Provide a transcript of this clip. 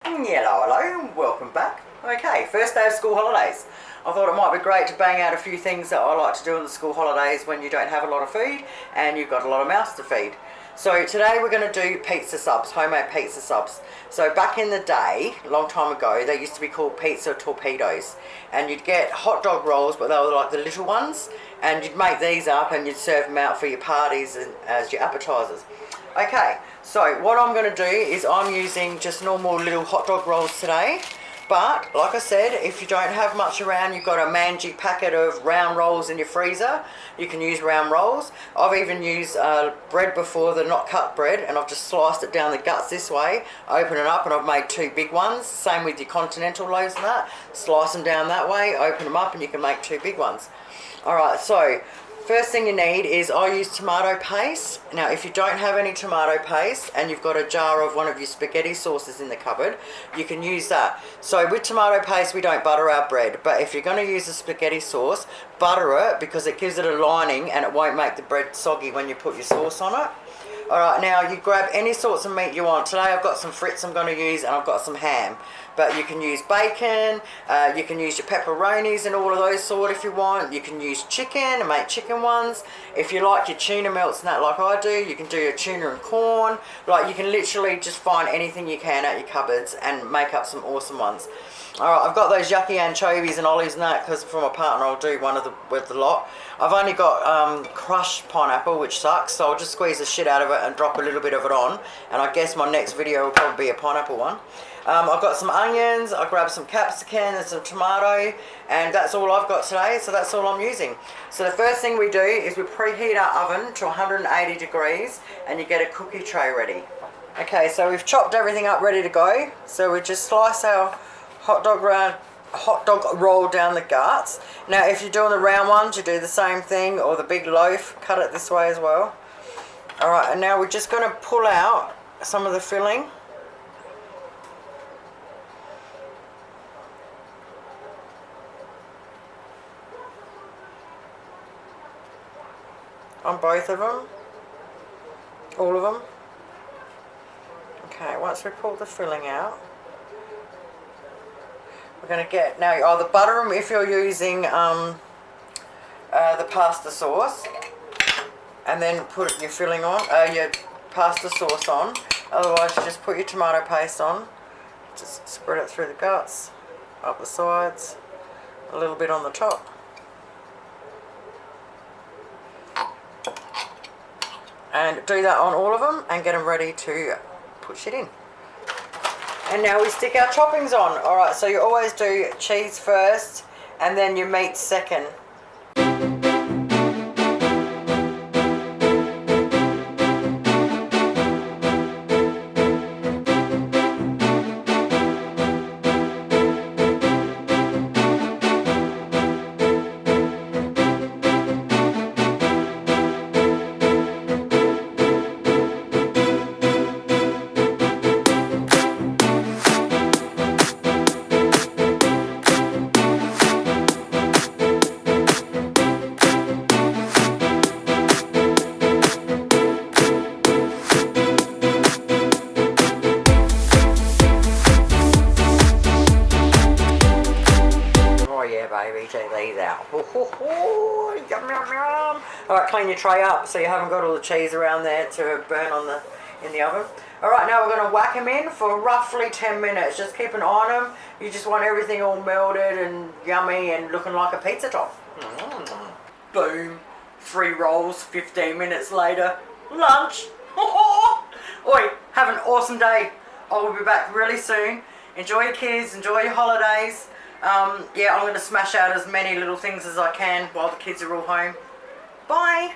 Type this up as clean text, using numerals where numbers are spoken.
Hello, welcome back. Okay, first day of school holidays. I thought it might be great to bang out a few things that I like to do in the school holidays when you don't have a lot of food and you've got a lot of mouths to feed. So today we're going to do pizza subs, homemade pizza subs. So back in the day, a long time ago, they used to be called pizza torpedoes. And you'd get hot dog rolls, but they were like the little ones. And you'd make these up and you'd serve them out for your parties and as your appetizers. Okay, so what I'm going to do is I'm using just normal little hot dog rolls today. But, like I said, if you don't have much around, you've got a mangy packet of round rolls in your freezer, you can use round rolls. I've even used bread before, the not cut bread, and I've just sliced it down the guts this way, open it up, and I've made two big ones. Same with your continental loaves and that. Slice them down that way, open them up, and you can make two big ones. Alright, so first thing you need is I use tomato paste. Now if you don't have any tomato paste and you've got a jar of one of your spaghetti sauces in the cupboard, you can use that. So with tomato paste we don't butter our bread, but if you're going to use a spaghetti sauce, butter it because it gives it a lining and it won't make the bread soggy when you put your sauce on it. Alright, now you grab any sorts of meat you want. Today I've got some frits I'm going to use and I've got some ham. But you can use bacon, you can use your pepperonis and all of those sort if you want. You can use chicken and make chicken ones. If you like your tuna melts and that like I do, you can do your tuna and corn. Like you can literally just find anything you can out your cupboards and make up some awesome ones. Alright, I've got those yucky anchovies and olives and that because for my partner I'll do one of with the lot. I've only got crushed pineapple, which sucks, so I'll just squeeze the shit out of it and drop a little bit of it on. And I guess my next video will probably be a pineapple one. I've got some onions, I grabbed some capsicum and some tomato, and that's all I've got today, so that's all I'm using. So the first thing we do is we preheat our oven to 180 degrees and you get a cookie tray ready. Okay, so we've chopped everything up ready to go. So we just slice our hot dog roll down the guts. Now if you're doing the round ones, you do the same thing, or the big loaf, cut it this way as well. Alright, and now we're just going to pull out some of the filling. On both of them, all of them. Okay, once we pull the filling out, we're going to get, now either butter them if you're using the pasta sauce, and then put your filling on, your pasta sauce on. Otherwise you just put your tomato paste on, just spread it through the guts, up the sides, a little bit on the top. And do that on all of them and get them ready to put shit in. And now we stick our toppings on. Alright, so you always do cheese first and then your meat second. Baby, take these out. Yum, yum, yum. Alright, clean your tray up so you haven't got all the cheese around there to burn on in the oven. Alright, now we're going to whack them in for roughly 10 minutes. Just keep an eye on them. You just want everything all melted and yummy and looking like a pizza top. Boom. 3 rolls, 15 minutes later. Lunch. Oi, have an awesome day. I will be back really soon. Enjoy your kids, enjoy your holidays. Yeah, I'm going to smash out as many little things as I can while the kids are all home. Bye!